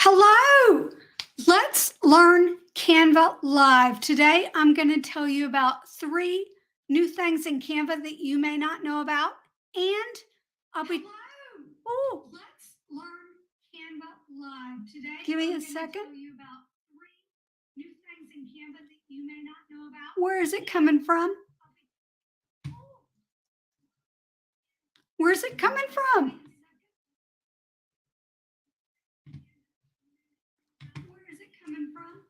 Hello! Let's learn Canva live. Today, I'm going to tell you about 3 new things in Canva that you may not know about. And I'll be. Oh, let's learn Canva live. Today, give me a second. Tell you about 3 new things in Canva that you may not know about. Where is it coming from? Where's it coming from? Where is it coming from?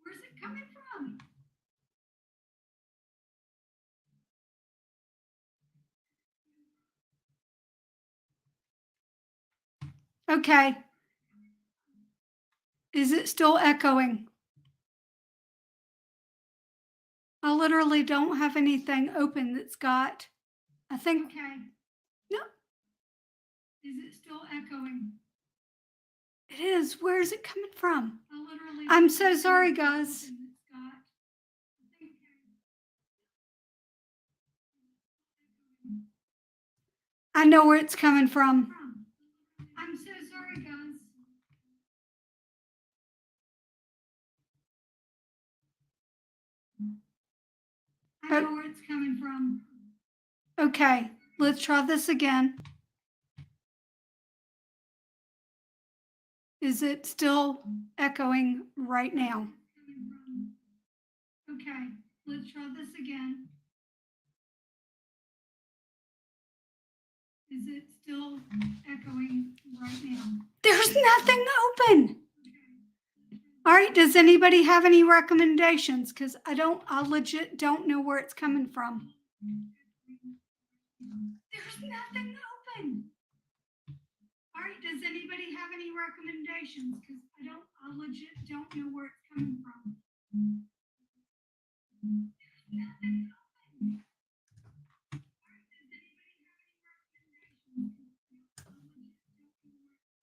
Where's it coming from? Okay. Is it still echoing? I literally don't have anything open that's got, I think. Okay. No. Is it still echoing? It is. Where is it coming from? I'm so sorry, guys. I know where it's coming from. I'm so sorry, guys. I know where it's coming from. Okay, let's try this again. Is it still echoing right now? Okay, let's try this again. Is it still echoing right now? There's nothing open. All right, does anybody have any recommendations? Because I legit don't know where it's coming from. There's nothing open. All right, does anybody have any recommendations? Because I legit don't know where it's coming from. There's nothing open. All right, does anybody have any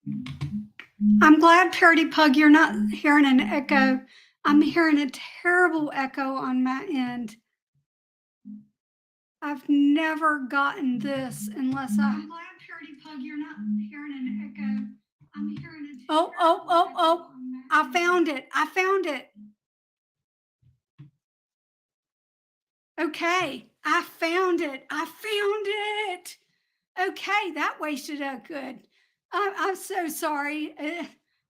recommendations? I'm glad, Parody Pug, you're not hearing an echo. I'm hearing a terrible echo on my end. I've never gotten this unless I'm glad, Parody Pug, you're not hearing an echo. I'm hearing a oh. I found it. I found it. Okay. I found it. I found it. Okay. That wasted a good. I'm so sorry.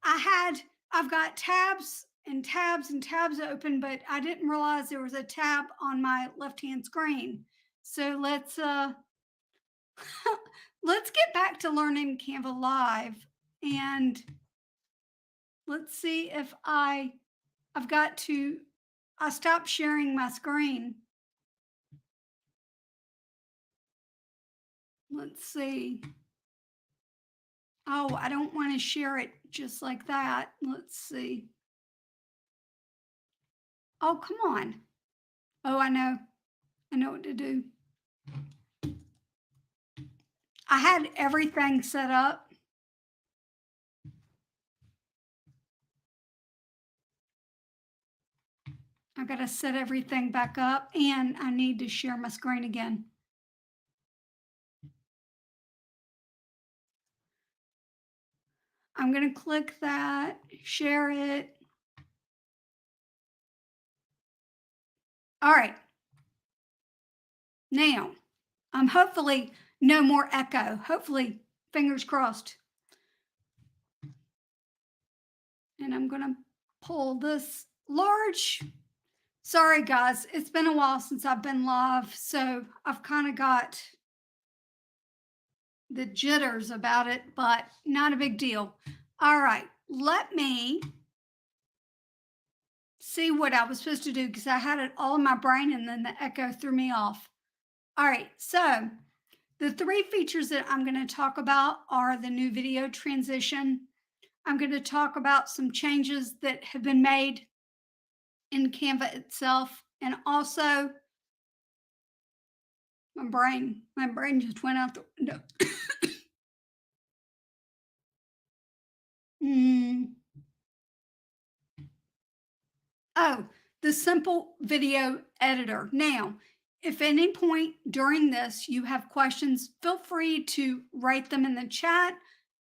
I've got tabs and tabs and tabs open, but I didn't realize there was a tab on my left-hand screen. So let's let's get back to learning Canva Live, and let's see if I stopped sharing my screen. Let's see. Oh, I don't want to share it just like that. Let's see. Oh, come on. Oh, I know what to do. I had everything set up. I got to set everything back up, and I need to share my screen again. I'm going to click that, share it. All right. Now, hopefully no more echo. Hopefully, fingers crossed. And I'm going to pull this large. Sorry, guys. It's been a while since I've been live, so I've kind of got the jitters about it, but not a big deal. All right. Let me see what I was supposed to do because I had it all in my brain and then the echo threw me off. All right. So the 3 features that I'm going to talk about are the new video transition. I'm going to talk about some changes that have been made in Canva itself, and also my brain just went out the window. Oh, the simple video editor. Now, if at any point during this you have questions, feel free to write them in the chat.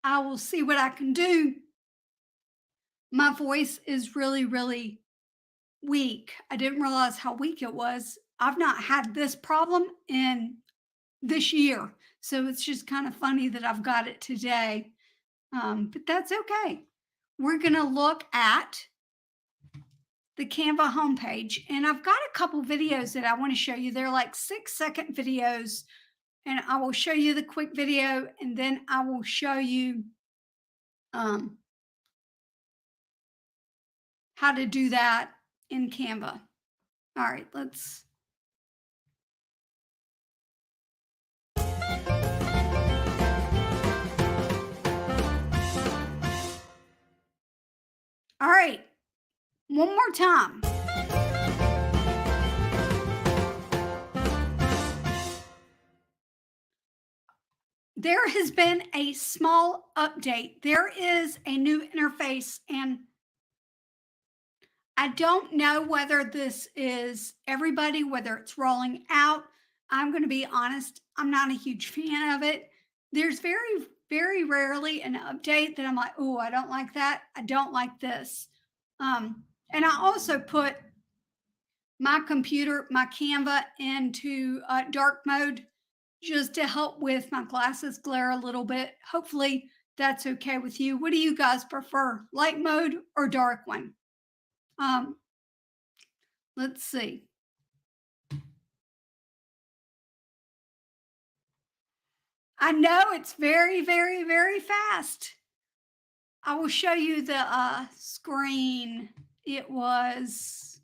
I will see what I can do. My voice is really, really weak. I didn't realize how weak it was. I've not had this problem in this year. So it's just kind of funny that I've got it today. But that's okay. We're going to look at the Canva homepage, and I've got a couple videos that I want to show you. They're like 6-second videos, and I will show you the quick video, and then I will show you um, how to do that in Canva. All right, let's. All right, one more time. There has been a small update. There is a new interface, and I don't know whether this is everybody, whether it's rolling out. I'm going to be honest, I'm not a huge fan of it. There's very, very rarely an update that I'm like, oh, I don't like that. I don't like this. And I also put my computer, my Canva into dark mode just to help with my glasses glare a little bit. Hopefully that's okay with you. What do you guys prefer, light mode or dark one? Let's see. I know it's very, very, very fast. I will show you the screen. It was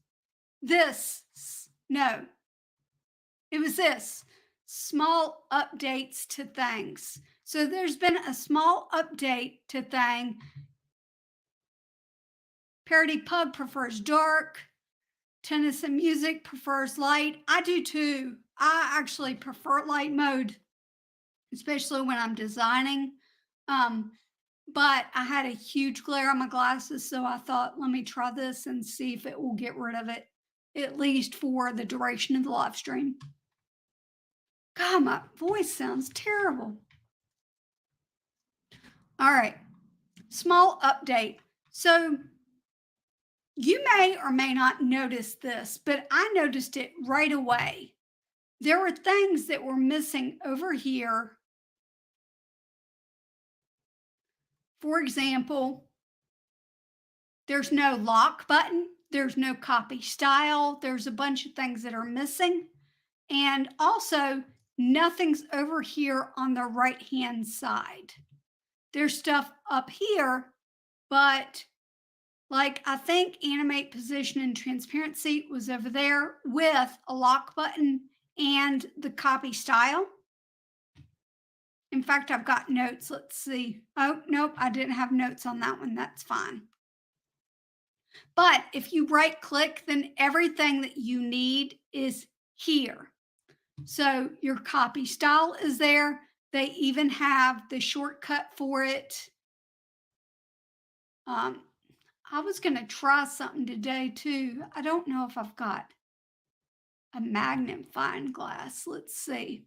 this. No, it was this. Small updates to things. So there's been a small update to thing. Parody Pug prefers dark. Tennis and Music prefers light. I do too. I actually prefer light mode, especially when I'm designing. But I had a huge glare on my glasses, so I thought, let me try this and see if it will get rid of it, at least for the duration of the live stream. God, my voice sounds terrible. All right, small update. So you may or may not notice this, but I noticed it right away. There were things that were missing over here. For example, there's no lock button, there's no copy style, there's a bunch of things that are missing. And also, nothing's over here on the right-hand side. There's stuff up here, but like I think animate, position, and transparency was over there with a lock button and the copy style. In fact, I've got notes. Let's see. Oh, nope, I didn't have notes on that one. That's fine. But if you right click, then everything that you need is here. So your copy style is there. They even have the shortcut for it. I was going to try something today too. I don't know if I've got a magnifying glass. Let's see.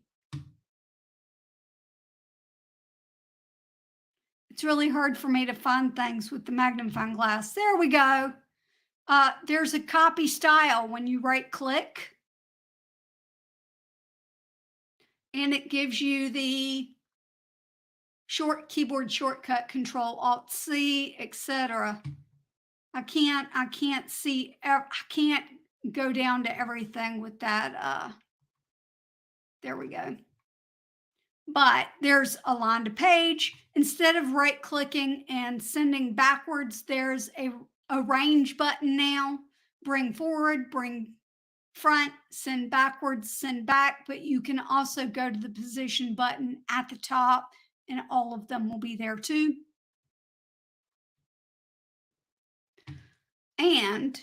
It's really hard for me to find things with the magnifying glass. There we go. There's a copy style when you right click. And it gives you the keyboard shortcut, Control Alt C, etc. I can't see, I can't go down to everything with that. There we go. But there's align to page. Instead of right clicking and sending backwards, there's a range button now. Bring forward, bring front, send backwards, send back. But you can also go to the position button at the top, and all of them will be there too. And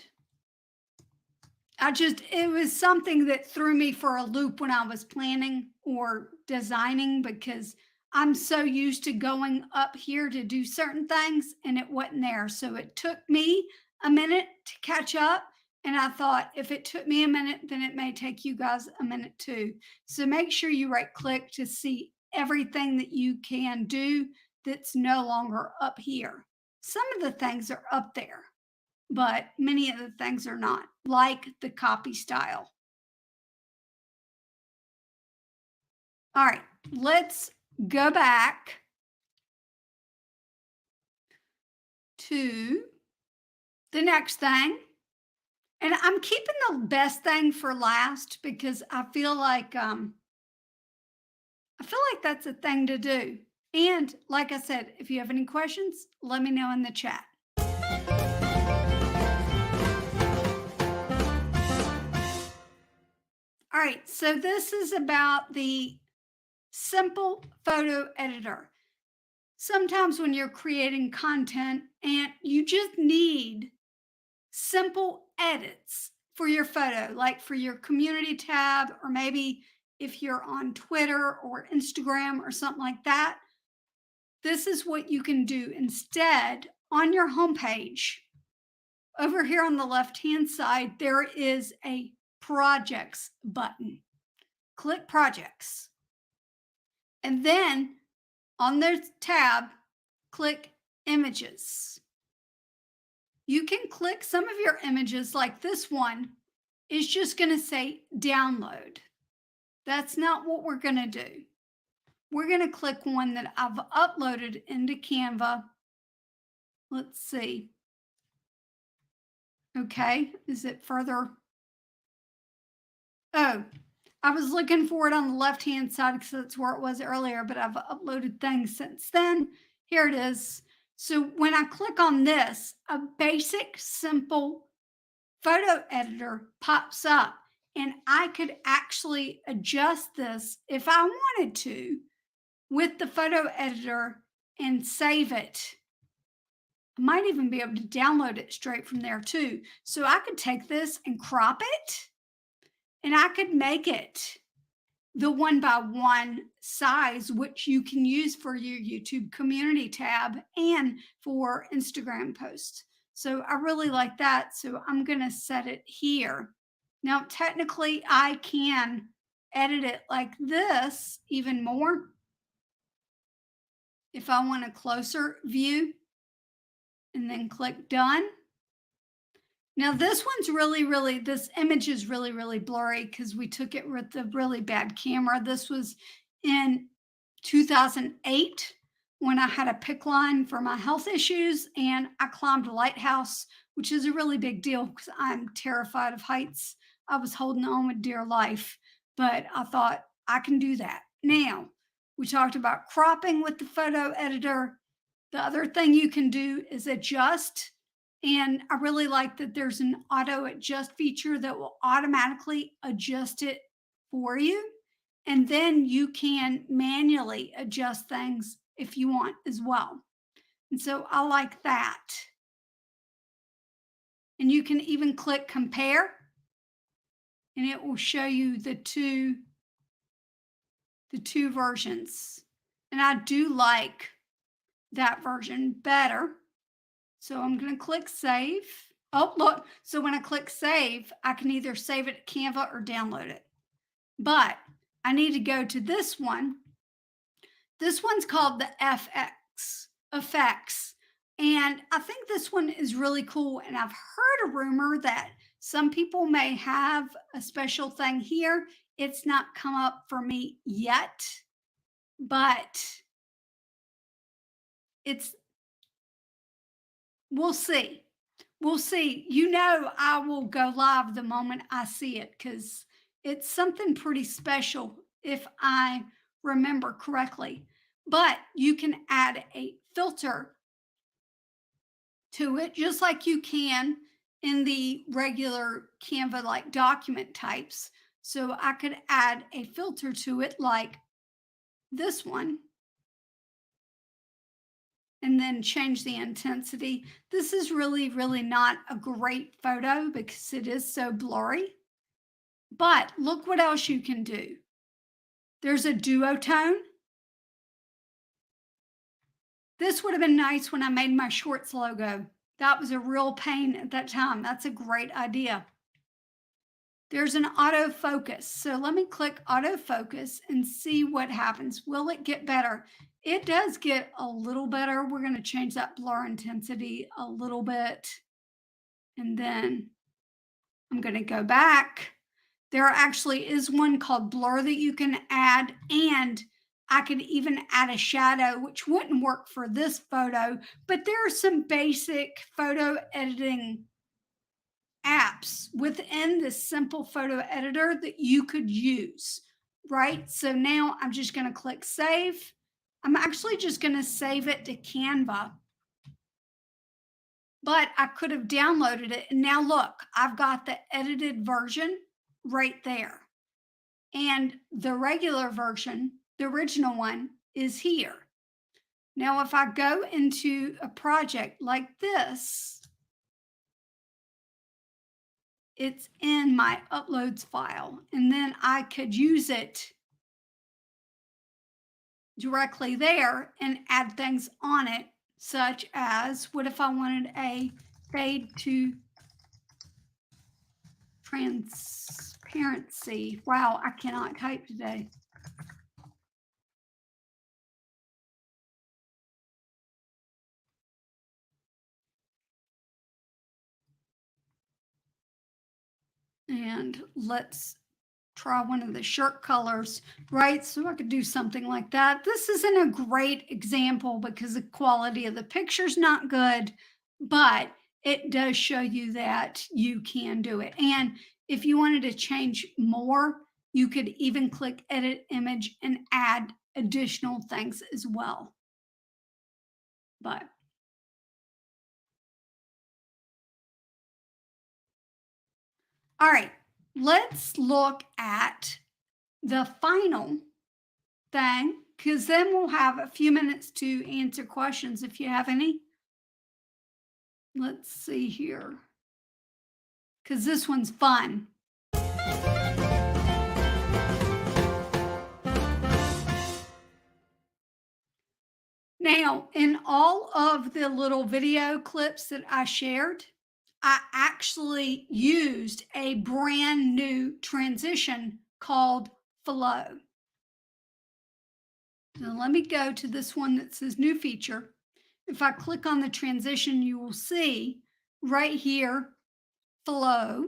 it was something that threw me for a loop when I was planning or designing, because I'm so used to going up here to do certain things and it wasn't there. So it took me a minute to catch up. And I thought if it took me a minute, then it may take you guys a minute too. So make sure you right click to see everything that you can do that's no longer up here. Some of the things are up there, but many of the things are not, like the copy style. All right, let's go back to the next thing. And I'm keeping the best thing for last because I feel like that's a thing to do. And like I said, if you have any questions, let me know in the chat. All right, so this is about the simple photo editor. Sometimes when you're creating content and you just need simple edits for your photo, like for your community tab, or maybe if you're on Twitter or Instagram or something like that, this is what you can do instead. On your homepage, over here on the left-hand side, there is a projects button. Click projects. And then on this tab, click images. You can click some of your images, like this one is just going to say download. That's not what we're going to do. We're going to click one that I've uploaded into Canva. Let's see. Okay, is it further? Oh, I was looking for it on the left-hand side because that's where it was earlier, but I've uploaded things since then. Here it is. So when I click on this, a basic, simple photo editor pops up, and I could actually adjust this if I wanted to with the photo editor and save it. I might even be able to download it straight from there too. So I could take this and crop it, and I could make it the 1:1 size, which you can use for your YouTube community tab and for Instagram posts. So I really like that. So I'm going to set it here. Now, technically, I can edit it like this even more if I want a closer view, and then click done. Now this one's this image is really blurry because we took it with a really bad camera. This was in 2008 when I had a PICC line for my health issues, and I climbed a lighthouse, which is a really big deal because I'm terrified of heights. I was holding on with dear life, but I thought I can do that. Now, we talked about cropping with the photo editor. The other thing you can do is adjust. And I really like that there's an auto adjust feature that will automatically adjust it for you. And then you can manually adjust things if you want as well. And so I like that. And you can even click compare, and it will show you the two versions. And I do like that version better. So I'm going to click save. Oh, look. So when I click save, I can either save it to Canva or download it. But I need to go to this one. This one's called the FX effects. And I think this one is really cool. And I've heard a rumor that some people may have a special thing here. It's not come up for me yet, but we'll see. We'll see. You know, I will go live the moment I see it because it's something pretty special if I remember correctly. But you can add a filter to it just like you can in the regular Canva like document types. So I could add a filter to it like this one, and then change the intensity. This is really not a great photo because it is so blurry. But look what else you can do. There's a duotone. This would have been nice when I made my shorts logo. That was a real pain at that time. That's a great idea. There's an autofocus. So let me click autofocus and see what happens. Will it get better? It does get a little better. We're going to change that blur intensity a little bit. And then I'm going to go back. There actually is one called blur that you can add, and I could even add a shadow, which wouldn't work for this photo, but there are some basic photo editing apps within this simple photo editor that you could use, right? So now I'm just going to click save. I'm actually just going to save it to Canva, but I could have downloaded it. And now look, I've got the edited version right there. And the regular version, the original one, is here. Now, if I go into a project like this, it's in my uploads file, and then I could use it directly there and add things on it, such as what if I wanted a fade to transparency? Wow, I cannot type today. And let's try one of the shirt colors, right? So I could do something like that. This isn't a great example because the quality of the picture's not good, but it does show you that you can do it. And if you wanted to change more, you could even click edit image and add additional things as well. But all right, let's look at the final thing, because then we'll have a few minutes to answer questions if you have any. Let's see here, because this one's fun. Now, in all of the little video clips that I shared, I actually used a brand new transition called Flow. Now, let me go to this one that says new feature. If I click on the transition, you will see right here, Flow.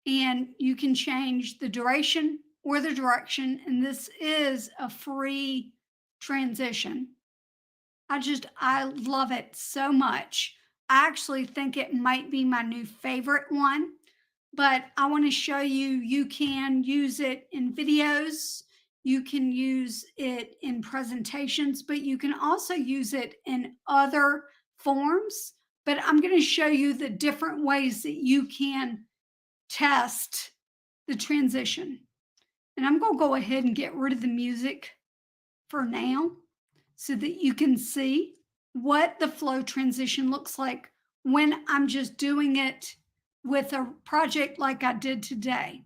And you can change the duration or the direction. And this is a free transition. I love it so much. I actually think it might be my new favorite one, but I want to show you, you can use it in videos, you can use it in presentations, but you can also use it in other forms. But I'm going to show you the different ways that you can test the transition. And I'm going to go ahead and get rid of the music for now so that you can see what the flow transition looks like when I'm just doing it with a project like I did today.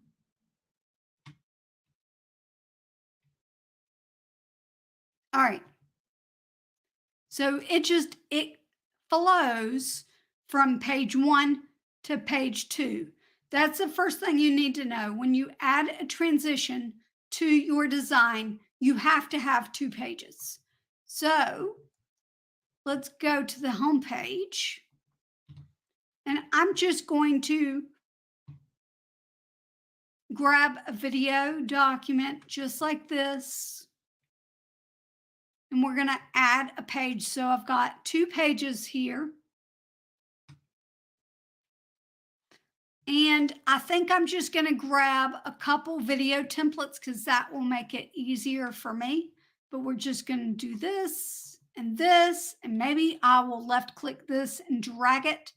All right. So it flows from page 1 to page 2. That's the first thing you need to know. When you add a transition to your design, you have to have 2 pages. So let's go to the home page. And I'm just going to grab a video document just like this. And we're going to add a page. So I've got 2 pages here. And I think I'm just going to grab a couple video templates because that will make it easier for me. But we're just going to do this, and maybe I will left click this and drag it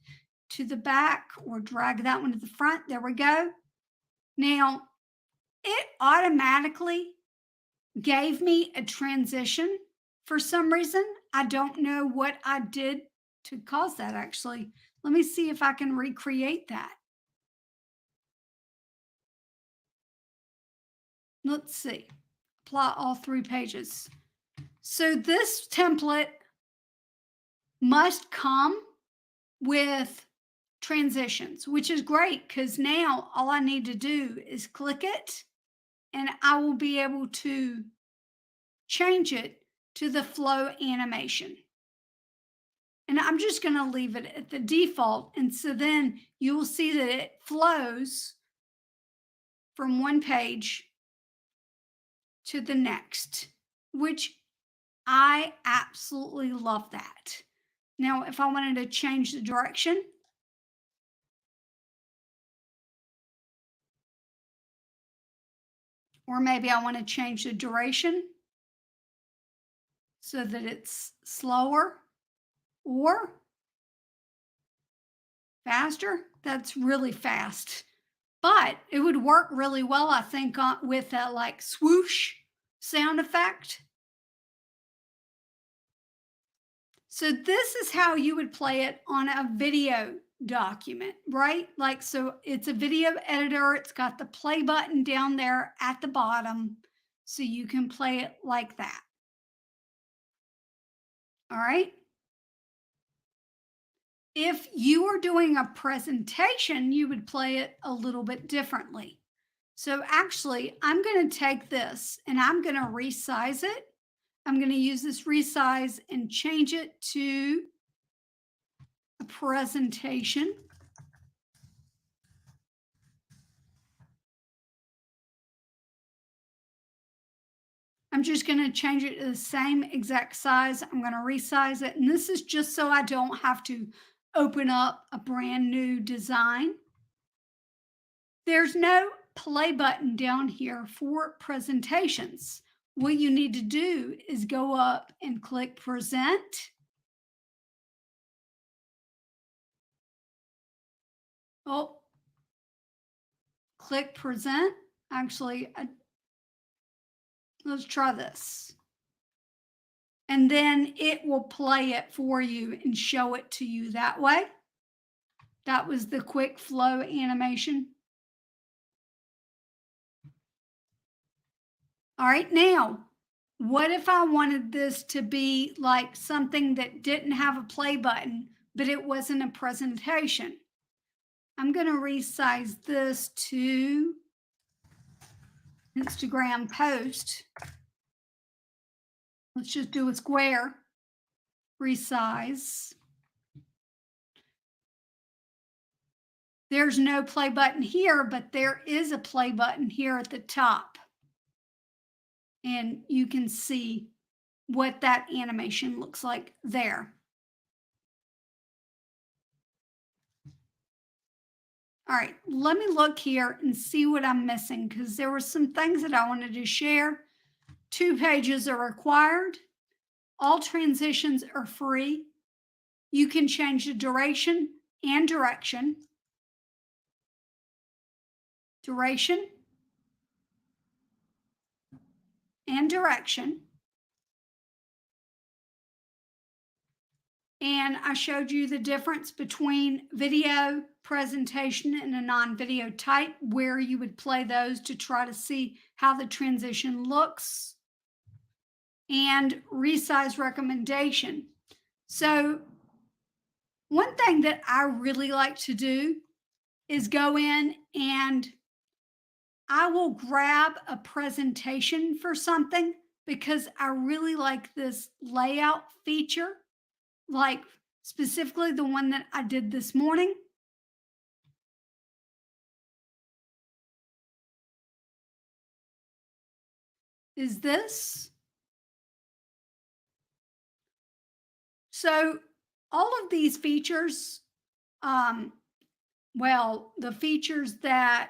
to the back or drag that one to the front. There we go. Now, it automatically gave me a transition for some reason. I don't know what I did to cause that actually. Let me see if I can recreate that. Let's see. Apply all 3 pages. So this template must come with transitions, which is great because now all I need to do is click it and I will be able to change it to the flow animation. And I'm just going to leave it at the default. And so then you will see that it flows from one page to the next, which I absolutely love that. Now, if I wanted to change the direction, or maybe I want to change the duration so that it's slower or faster, that's really fast. But it would work really well, I think, with a like swoosh sound effect. So this is how you would play it on a video document, right? Like, so it's a video editor. It's got the play button down there at the bottom. So you can play it like that. All right. If you were doing a presentation, you would play it a little bit differently. So actually, I'm going to take this and I'm going to resize it. I'm going to use this resize and change it to a presentation. I'm just going to change it to the same exact size. I'm going to resize it. And this is just so I don't have to open up a brand new design. There's no play button down here for presentations. What you need to do is go up and click present. Oh, click present. Actually, let's try this. And then it will play it for you and show it to you that way. That was the quick flow animation. All right, now, what if I wanted this to be like something that didn't have a play button, but it wasn't a presentation? I'm going to resize this to Instagram post. Let's just do a square, resize. There's no play button here, but there is a play button here at the top. And you can see what that animation looks like there. All right, let me look here and see what I'm missing because there were some things that I wanted to share. 2 pages are required. All transitions are free. You can change the duration and direction. Duration and direction. And I showed you the difference between video, presentation, and a non-video type, where you would play those to try to see how the transition looks. And resize recommendation. So one thing that I really like to do is go in and I will grab a presentation for something because I really like this layout feature, like specifically the one that I did this morning. Is this. So all of these features, well, the features that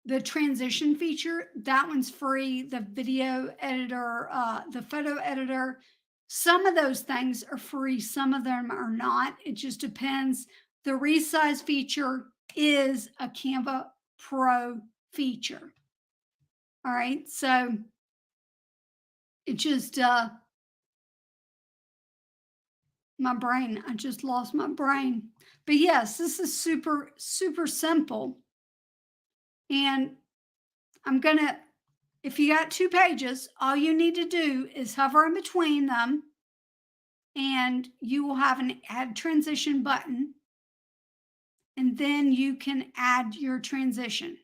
the transition feature, that one's free. The video editor, the photo editor, some of those things are free, some of them are not. It just depends. The resize feature is a Canva Pro feature. All right, so it just, my brain, I just lost my brain. But yes, this is super, super simple. And I'm going to, if you got 2 pages, all you need to do is hover in between them and you will have an add transition button. and then you can add your transition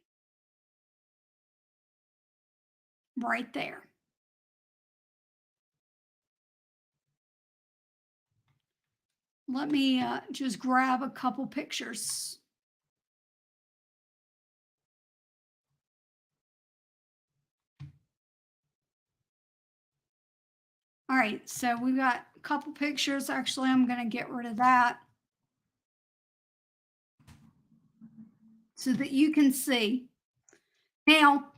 right there. Let me just grab a couple pictures. All right, so we've got a couple pictures. Actually, I'm going to get rid of that so that you can see. Now,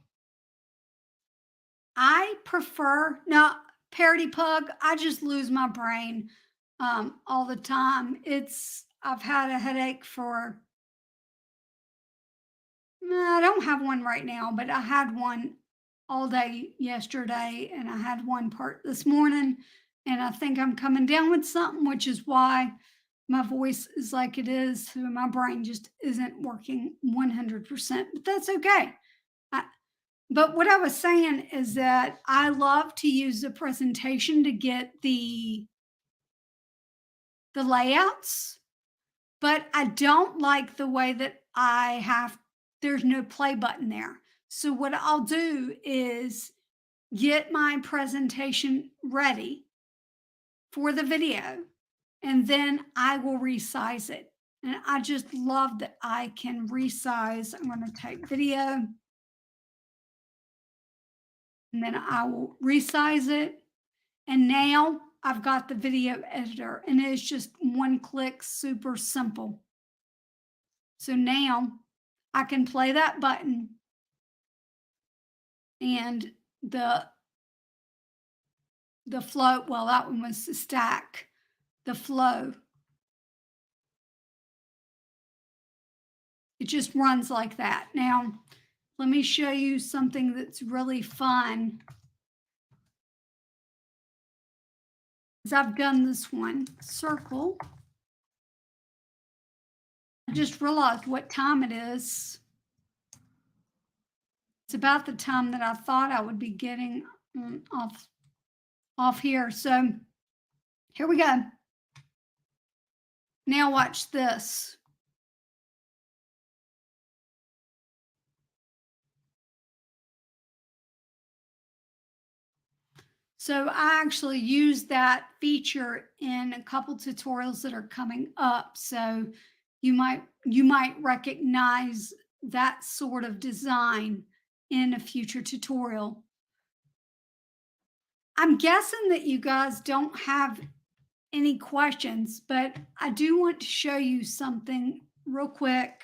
I prefer, now, Parody Pug, I just lose my brain all the time. I've had a headache for, I don't have one right now, but I had one all day yesterday and I had one part this morning. And I think I'm coming down with something, which is why my voice is like it is. So my brain just isn't working 100%, but that's okay. I, but what I was saying is that I love to use the presentation to get the layouts, but I don't like the way that there's no play button there. So what I'll do is get my presentation ready for the video, and then I will resize it. And I just love that I can resize. I'm going to take video, and then I will resize it. And now I've got the video editor, and it's just one click, super simple. So now I can play that button, and the flow, well, that one was the stack, the flow. It just runs like that. Now, let me show you something that's really fun. As I've done this one, circle. I just realized what time it is. It's about the time that I thought I would be getting off here. So here we go. Now watch this. So I actually use that feature in a couple tutorials that are coming up. So you might recognize that sort of design in a future tutorial. I'm guessing that you guys don't have any questions, but I do want to show you something real quick.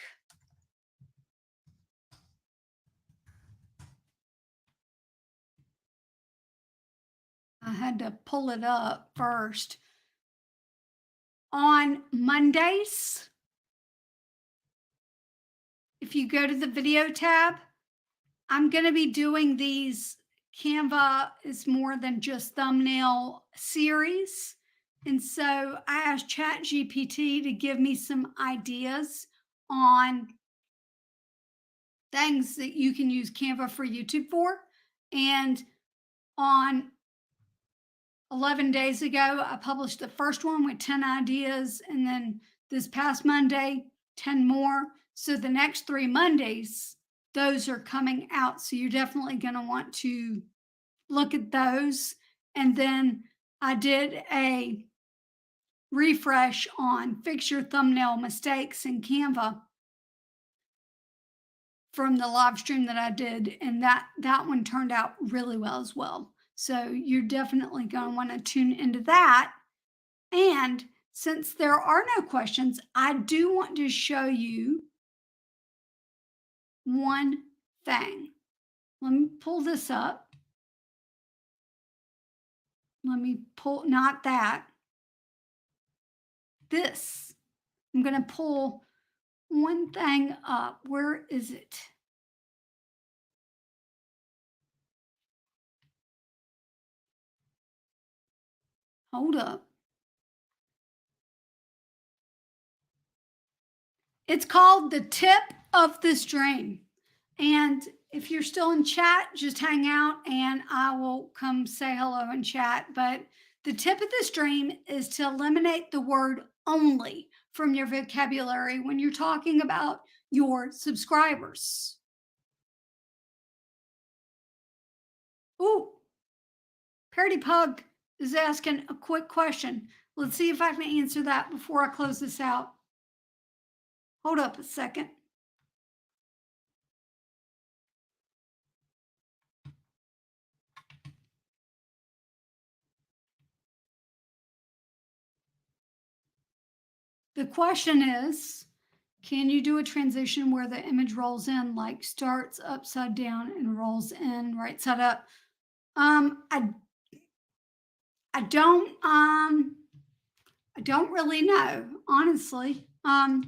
I had to pull it up first. On Mondays, if you go to the video tab, I'm going to be doing these Canva is more than just thumbnail series. And so I asked ChatGPT to give me some ideas on things that you can use Canva for YouTube for. And on 11 days ago, I published the first one with 10 ideas. And then this past Monday, 10 more. So the next 3 Mondays, those are coming out. So you're definitely going to want to look at those. And then I did a refresh on fix your thumbnail mistakes in Canva from the live stream that I did. And that one turned out really well as well. So you're definitely going to want to tune into that. And since there are no questions, I do want to show you one thing. Let me pull this up. Let me pull, not that. This. I'm going to pull one thing up. Where is it? Hold up. It's called the tip of the stream. And if you're still in chat, just hang out and I will come say hello in chat. But The tip of this dream is to eliminate the word only from your vocabulary when you're talking about your subscribers. Ooh, Parody Pug is asking a quick question. Let's see if I can answer that before I close this out. Hold up a second. The question is, can you do a transition where the image rolls in, like starts upside down and rolls in right side up? I I don't really know, honestly. I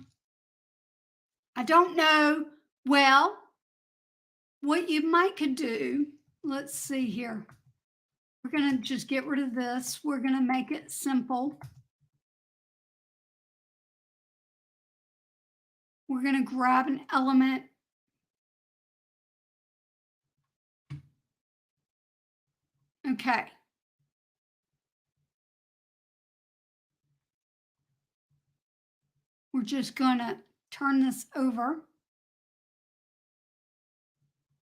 don't know. Well, what you might could do, let's see here. We're going to just get rid of this. We're going to make it simple. We're going to grab an element. Okay. We're just going to turn this over.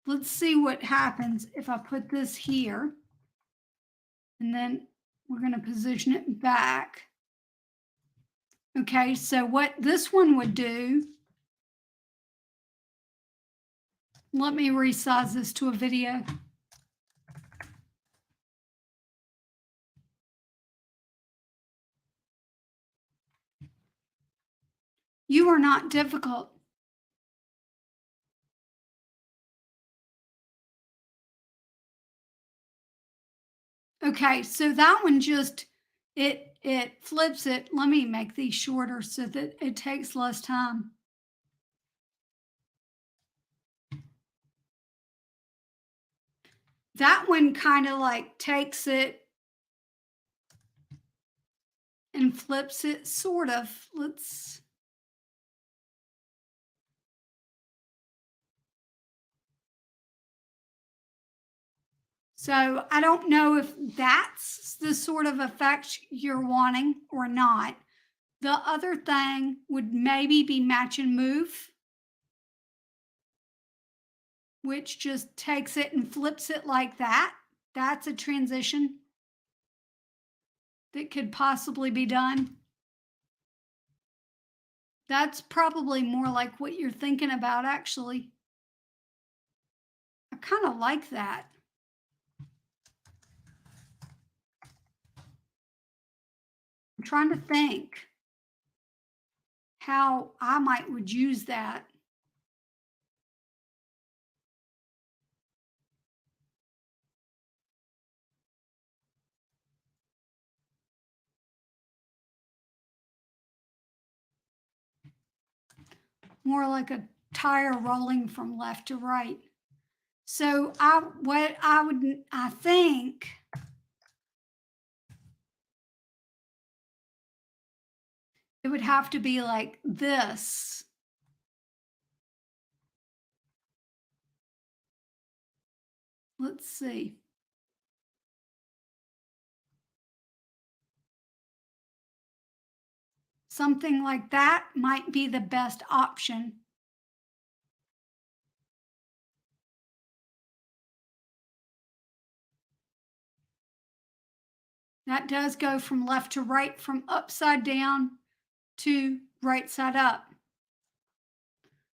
Let's see what happens if I put this here. And then we're going to position it back. Okay, so what this one would do, let me resize this to a video. You are not difficult. Okay, so that one just, it flips it. Let me make these shorter so that it takes less time. That one kind of like takes it and flips it, sort of. Let's, so I don't know if that's the sort of effect you're wanting or not. The other thing would maybe be match and move, which just takes it and flips it like that. That's a transition that could possibly be done. That's probably more like what you're thinking about, actually. I kind of like that. I'm trying to think how I might would use that. More like a tire rolling from left to right. So I think it would have to be like this. Let's see. Something like that might be the best option. That does go from left to right, from upside down to right side up.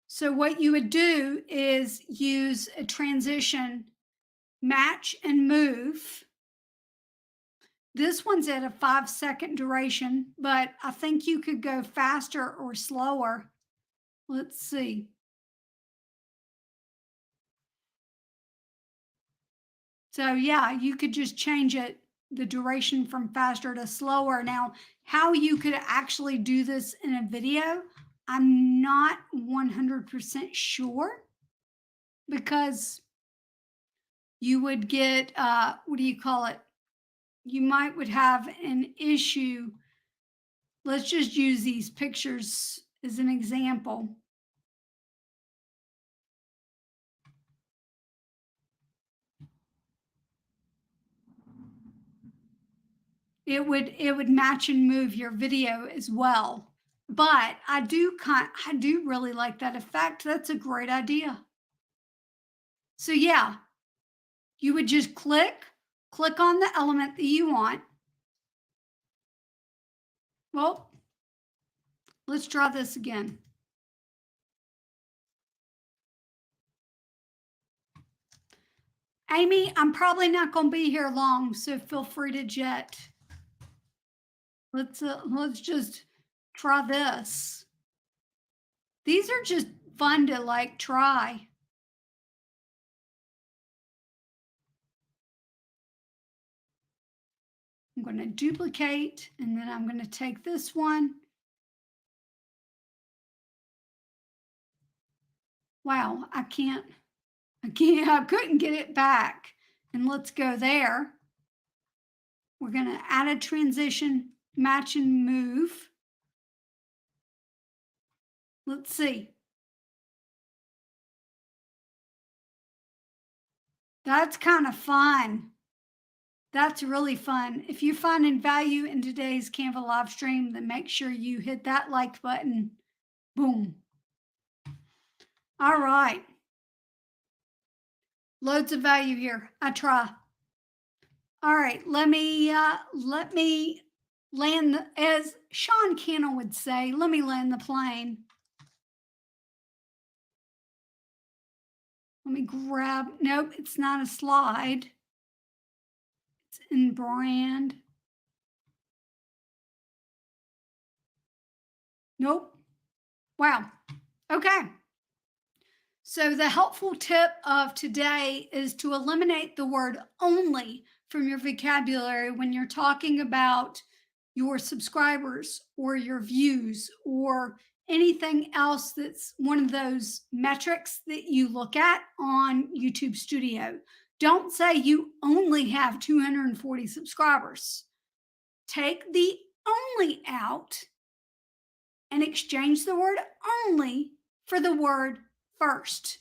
So what you would do is use a transition, match and move. This one's at a 5-second duration, but I think you could go faster or slower. Let's see. So yeah, you could just change it, the duration from faster to slower. Now, how you could actually do this in a video, I'm not 100% sure, because you would get, what do you call it? You might would have an issue. Let's just use these pictures as an example. It would match and move your video as well. But I do really like that effect. That's a great idea. So yeah, you would just click on the element that you want. Well, let's draw this again. Amy, I'm probably not going to be here long, so feel free to jet. Let's just try this. These are just fun to like try. I'm going to duplicate, and then I'm going to take this one. Wow, I couldn't get it back. And let's go there. We're going to add a transition, match and move. Let's see. That's kind of fun. That's really fun. If you're finding value in today's Canva live stream, then make sure you hit that like button. Boom. All right. Loads of value here. I try. All right, let me land as Sean Cannell would say, let me land the plane. Let me grab, nope, it's not a slide. It's in brand. Nope. Wow. Okay. So the helpful tip of today is to eliminate the word only from your vocabulary when you're talking about your subscribers or your views or anything else that's one of those metrics that you look at on YouTube Studio. Don't say you only have 240 subscribers. Take the only out and exchange the word only for the word first.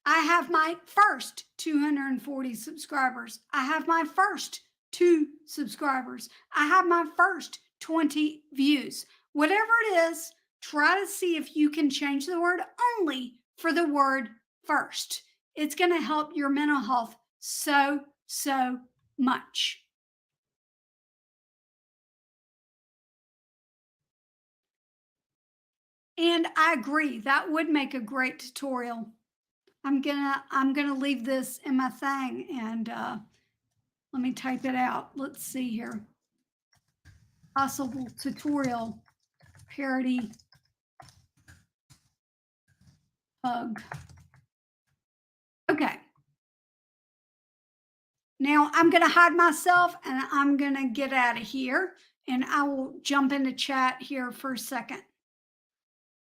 I have my first 240 subscribers. I have my first 2 subscribers. I have my first 20 views. Whatever it is, try to see if you can change the word only for the word first. It's going to help your mental health so much. And I agree, that would make a great tutorial. I'm gonna leave this in my thing and let me type it out. Let's see here. Possible tutorial parody hug. Okay. Now I'm gonna hide myself and I'm gonna get out of here and I will jump into chat here for a second.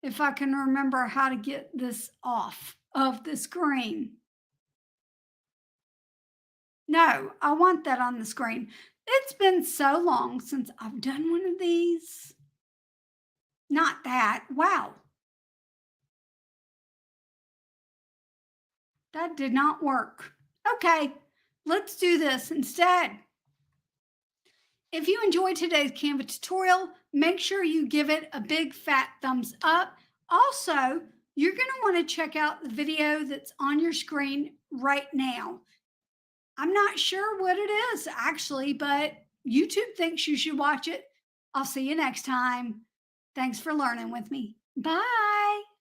If I can remember how to get this off of the screen. No, I want that on the screen. It's been so long since I've done one of these. Not that. Wow. That did not work. Okay, let's do this instead. If you enjoyed today's Canva tutorial, make sure you give it a big fat thumbs up. Also, you're going to want to check out the video that's on your screen right now. I'm not sure what it is actually, but YouTube thinks you should watch it. I'll see you next time. Thanks for learning with me. Bye.